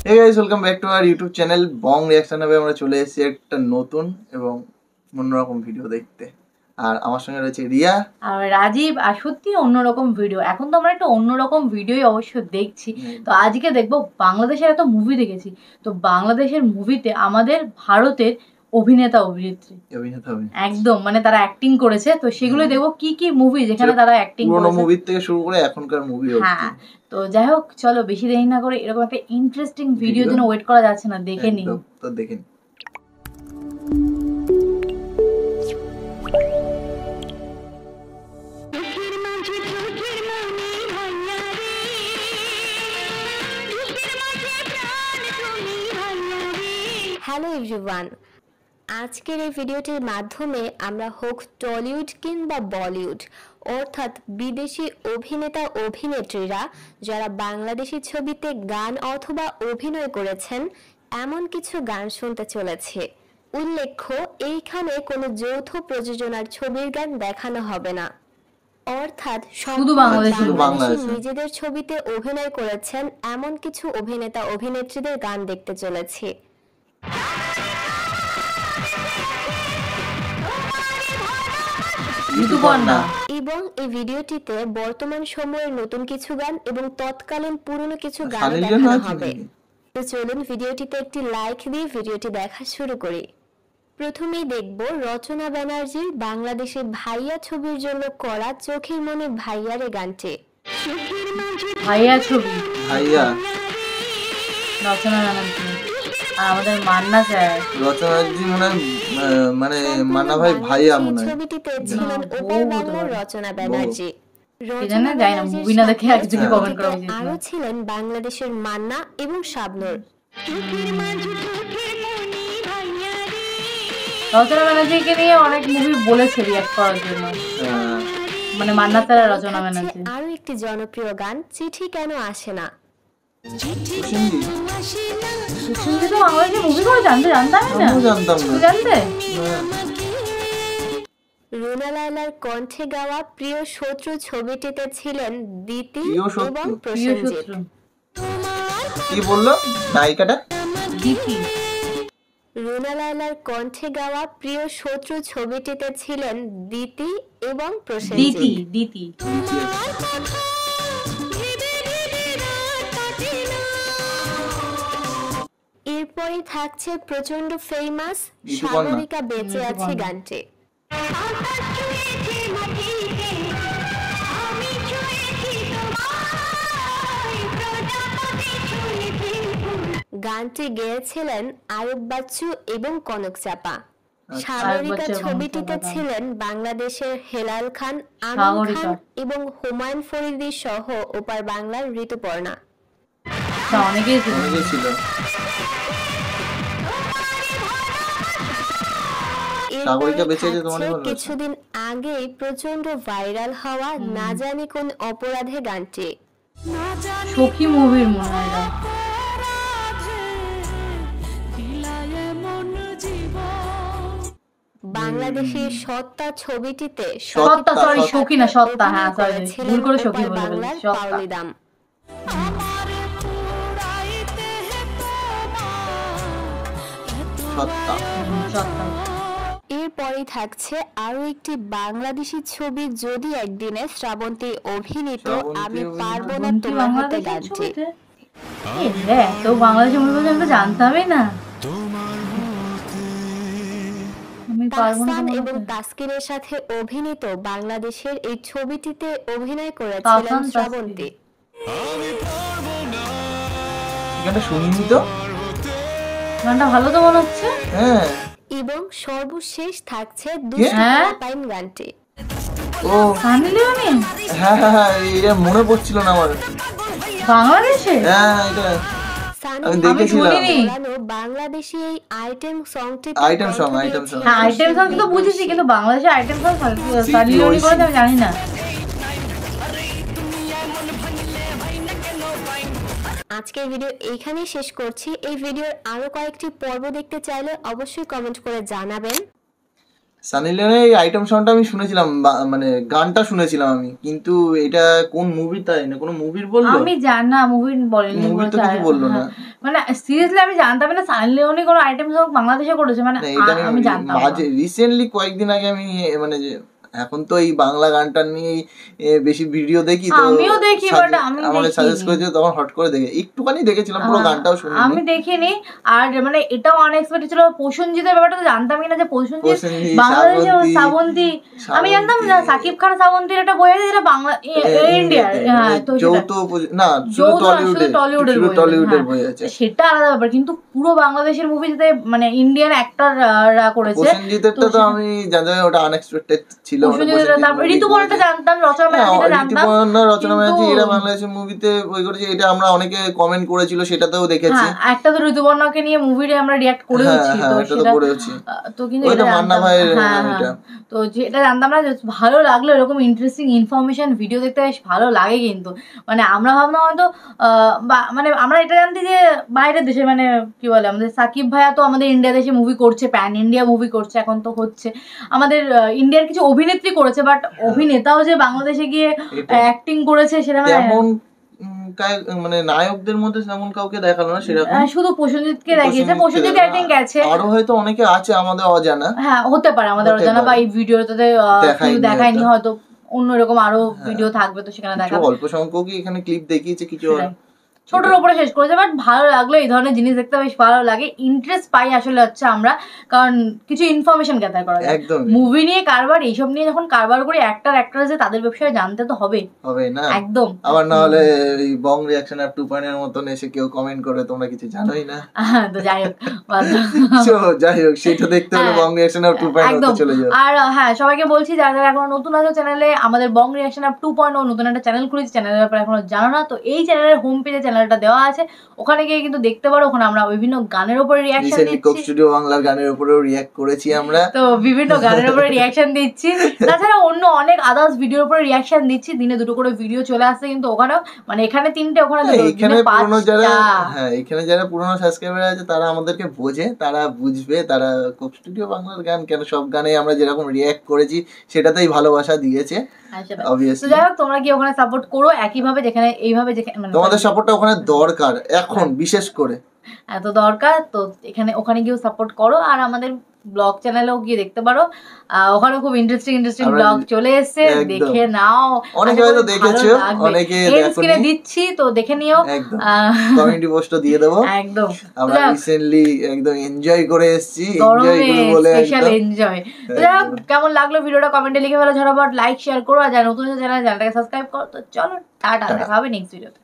Hey guys, welcome back to our YouTube channel Bong reaction হবে। আমরা চলে এসেছি একটা নতুন এবং অন্যরকম ভিডিও দেখতে। আর আমার সঙ্গে রয়েছে রিয়া আর রাজীব। আর সত্যি অন্যরকম ভিডিও। এখন তো আমরা একটা অন্যরকম ভিডিওই অবশ্য দেখছি। তো আজকে দেখবো বাংলাদেশের এত মুভি দেখেছি, তো বাংলাদেশের মুভিতে আমাদের ভারতের অভিনেতা অভিনেত্রী একদম মানে তারা অ্যাক্টিং করেছে, তো সেগুলো দেখবো কি কি মুভি যেখানে তারা অ্যাক্টিং করেছে, পুরোনো মুভি থেকে শুরু করে এখনকার মুভি অবধি। হ্যাঁ, তো যাই হোক চলো বেশি দেরি না করে এরকম একটা ইন্টারেস্টিং ভিডিও জন্য ওয়েট করা যাচ্ছে না, দেখে নিই। তো দেখে নিই। হ্যালো এভরিওয়ান, আজকের এই ভিডিওটির মাধ্যমে আমরা হোক টলিউড কিংবা বলিউড অর্থাৎ বিদেশি অভিনেতা অভিনেত্রীরা যারা বাংলাদেশি ছবিতে গান অথবা অভিনয় করেছেন এমন কিছু গান শুনতে চলেছে। উল্লেখ্য, এইখানে কোনো যৌথ প্রযোজনার ছবির গান দেখানো হবে না, অর্থাৎ শুধু বাংলাদেশি নিজেদের ছবিতে অভিনয় করেছেন এমন কিছু অভিনেতা অভিনেত্রীদের গান দেখতে চলেছে। এবং এই ভিডিওটিতে বর্তমান সময়ের নতুন কিছু গান এবং তৎকালীন পুরনো কিছু গান দেখানো হবে। তো চলুন ভিডিওটিতে একটি লাইক দিয়ে ভিডিওটি দেখা শুরু করি। প্রথমেই দেখব রচনা ব্যানার্জির বাংলাদেশে ভাইয়া ছবির জন্য করা চোখের মনে ভাইয়ার এই গানটি। ভাইয়া ছবি, ভাইয়া রচনা ব্যানার্জি আর আমাদের মান্না স্যার। রচনাজি মানে মান্না ভাই ভাইয়া মনে হয়। ছবিটিতে ছিলেন ওপার বাংলার রচনা ব্যানার্জি। আরো ছিলেন বাংলাদেশের মান্না এবং শাবনূর। রচনা ব্যানার্জিকে নিয়ে অনেক মুভি বলেছে রিঅ্যাক্ট করার জন্য, মানে মান্না স্যার আর রচনা ব্যানার্জি। আরো একটি জনপ্রিয় গান চিঠি কেন আসে না। রুনা লায়লার কণ্ঠে গাওয়া প্রিয় শত্রু ছবিটিতে ছিলেন দিতি এবং প্রসেনজিৎ। কি বললো নায়িকাটা? দিতি। রুনা লায়লার কণ্ঠে গাওয়া প্রিয় শত্রু ছবিটিতে ছিলেন দিতি এবং প্রসেনজিৎ। দিতি। এরপরই থাকছে প্রচন্ড ফেমাস সাগরিকা বেঁচে আছে গানটি। গানটি গেয়েছিলেন আয়ুব বাচ্চু এবং কনক চাপা। সাগরিকা ছবিটিতে ছিলেন বাংলাদেশের হেলাল খান, আমির খান এবং হুমায়ুন ফরিদি সহ ওপার বাংলার ঋতুপর্ণা। কিছুদিন আগে প্রচন্ড ভাইরাল হওয়া না জানি কোন অপরাধে গানটি। সখী মুভির মনে হয় বাংলাদেশের সত্তা ছবিটিতে সত্তা ভুল করে সখী বলে পাওলিদাম। এরপরই থাকছে আরো একটি বাংলাদেশি ছবি যদি একদিনে শ্রাবন্তী অভিনীত আমি পারবো না তোমার হাতে গানটি। তো বাংলাদেশি মুভি আমি তো জানতামই না। তাহসান এবং তাসকিনের সাথে অভিনীত বাংলাদেশের এই ছবিটিতে অভিনয় করেছিলেন শ্রাবন্তী। গানটা শুনিনি তো, গানটা ভালো তো মনে হচ্ছে। হ্যাঁ, এবং সর্বশেষ থাকছে পাইন গানটি। ও সানি লিওনি। হ্যাঁ হ্যাঁ হ্যাঁ, এটা মনে পড়ছিল না আমার। বাংলাদেশে হ্যাঁ, এটা আমি দেখেছিলাম। বাংলাদেশি এই আইটেম সং তো বুঝেছি, কিন্তু বাংলাদেশে আইটেম সং সানি লিওনি করে আমি জানি না। আজকের ভিডিও এইখানেই শেষ করছি। এই ভিডিওর আরো কয়েকটি পর্ব দেখতে চাইলে অবশ্যই কমেন্ট করে জানাবেন। সানি লিওনের এই আইটেম সংটা আমি শুনেছিলাম, মানে গানটা শুনেছিলাম আমি, কিন্তু এটা কোন মুভি তাই না কোনো মুভির বললো? আমি জানি না, মুভির বলেনি, মুভি তো কিছু বললো না। মানে সিরিয়াসলি আমি জানতাম না সানি লিওনি কোনো আইটেম সং বাংলাদেশে করেছে, মানে না এটা আমি জানতাম না। মাঝে রিসেন্টলি কয়েকদিন আগে আমি মানে যে এখন তো এই বাংলা গানটা নিয়ে বেশি ভিডিও দেখি, তো আমিও দেখি বাট আমি আমাকে সাজেস্ট করেছে, তখন হট করে দেখে একটুখানি দেখেছিলাম, পুরো গানটাও শুনিনি। আমি দেখিনি। আর মানে এটাও আনএক্সপেক্টেড ছিল, প্রসেনজিতের ব্যাপারটা তো জানতামই না যে প্রসেনজিৎ বাংলাদেশে শ্রাবন্তী, আমি জানতাম না সাকিব খান শ্রাবন্তীর একটা বই আছে যেটা বাংলা ইন্ডিয়ার, হ্যাঁ তো যৌথ না টলিউডের বই আছে, সেটা আলাদা ব্যাপার, কিন্তু পুরো বাংলাদেশের মুভি যেতে মানে ইন্ডিয়ান অ্যাক্টররা করেছে। প্রসেনজিতেরটা তো আমি জানি ওটা আনএক্সপেক্টেড ছিল। তারপর ঋতুপর্ণাটা জানতাম, রচনা ব্যানার্জিটা জানতাম, রচনা ব্যানার্জি এরা বাংলাদেশের মুভিতে বই করেছে, এটা আমরা অনেকে কমেন্ট করেছিল, সেটাতেও দেখেছি। একটা তো ঋতুপর্ণাকে নিয়ে মুভিতে আমরা রিঅ্যাক্ট করেছি, তো সেটা তো কিন্তু এটা মান্না ভাইয়ের এটা, তো যেটা জানতাম না। ভালো লাগলো, এরকম ইন্টারেস্টিং ইনফরমেশন ভিডিও দেখতে বেশ ভালো লাগে। কিন্তু মানে আমরা ভাবলাম হয়তো মানে আমরা এটা জানতে যে বাইরের দেশে মানে কি বলে আমাদের সাকিব ভাইয়া তো আমাদের ইন্ডিয়া দেশে মুভি করছে, প্যান ইন্ডিয়া মুভি করছে, এখন তো হচ্ছে আমাদের ইন্ডিয়ার কিছু অভিনেত্রী করেছে, বাট অভিনেতাও যে বাংলাদেশে গিয়ে অ্যাক্টিং করেছে সেটা মানে নায়কদের মধ্যে তেমন কাউকে দেখালো না সেরকম, শুধু প্রসেনজিৎকে দেখিয়েছে। প্রসেনজিৎ আই থিংক গেছে, আরো হয়তো অনেকে আছে আমাদের অজানা, হ্যাঁ হতে পারে আমাদের অজানা, বা এই ভিডিওতে দেখায়নি, হয়তো অন্যরকম আরো ভিডিও থাকবে তো সেখানে দেখাবে। অল্প সংখ্যকই এখানে ক্লিপ দেখিয়েছে, কিছু ছোটর উপরে শেষ করেছে, বাট ভালো লাগলো। এই ধরনের জিনিস দেখতে বেশ ভালো লাগে, ইন্টারেস্ট পাই আসলে হচ্ছে আমরা, কারণ কিছু ইনফরমেশন গ্যাদার করা যায়। মুভি নিয়ে কারবার, এইসব নিয়ে যখন কারবার করি অ্যাক্টর অ্যাক্ট্রেস তাদের ব্যবসায় জানতে তো হবে না একদম। আবার না হলে এই বং রিঅ্যাকশন আর 2.0 এর মতন এসে কেউ কমেন্ট করে তোমরা কিছু জানোই না, তো যাই হোক সেটা দেখতে হলে বং রিঅ্যাকশন আর 2.0 চলে যাও। আর হ্যাঁ সবাইকে বলছি যারা যারা এখনো নতুন আছে চ্যানেলে, আমাদের বং রিঅ্যাকশন আর 2.0 নতুন একটা চ্যানেল খুলেছি, চ্যানেলের ব্যাপারে এখনো জানো না তো এই চ্যানেলের হোম পেজে চ্যানেলটা দেওয়া আছে, ওখানে গিয়ে কিন্তু দেখতে পারো। ওখানে আমরা বিভিন্ন গানের উপরে রিঅ্যাকশন দিচ্ছি, কোক স্টুডিও বাংলার গানের উপরেও রিঅ্যাক্ট করেছি আমরা, তো বিভিন্ন গানের উপরে রিঅ্যাকশন দিচ্ছি। তাছাড়া অন্য অনেক আদার্স ভিডিওর উপরে রিঅ্যাকশন দিচ্ছি, দিনে 2টো করে ভিডিও চলে আসছে কিন্তু ওখানেও, মানে এখানে 3টে ওখানে 2টো, এখানে পুরনো যারা এখানে যারা পুরনো সাবস্ক্রাইবার আছে তারা আমাদেরকে বোঝে, তারা বুঝবে, তারা কোক স্টুডিও বাংলার গান কেন সব গানে আমরা যেরকম রিঅ্যাক্ট করেছি সেটাতেই ভালোবাসা দিয়েছে। যাই হোক তোমরা কি ওখানে সাপোর্ট করো একইভাবে, যেখানে এইভাবে তোমাদের সাপোর্টটা ওখানে দরকার এখন বিশেষ করে এত দরকার, তো এখানে ওখানে গিয়েও সাপোর্ট করো। আর আমাদের ব্লগ চ্যানেলেও গিয়ে দেখতে পারো, ওখানে খুব ইন্টারেস্টিং ব্লগ চলে এসেছে, দেখে নাও। অনেকে হয়তো দেখেছো, অনেকে স্ক্রিনে দিচ্ছি, তো দেখে নিও, কমিউনিটি পোস্টও দিয়ে দেবো। একদম আমরা রিসেন্টলি একদম এনজয় করে এসেছি, এনজয় করে বলে স্পেশাল এনজয়। কেমন লাগলো ভিডিওটা কমেন্টে লিখে ফেলো, ঝটাপট লাইক শেয়ার করো, আর যারা নতুন চ্যানেলটাকে সাবস্ক্রাইব করো। তো চলো টাটা, দেখা হবে নেক্সট ভিডিওতে।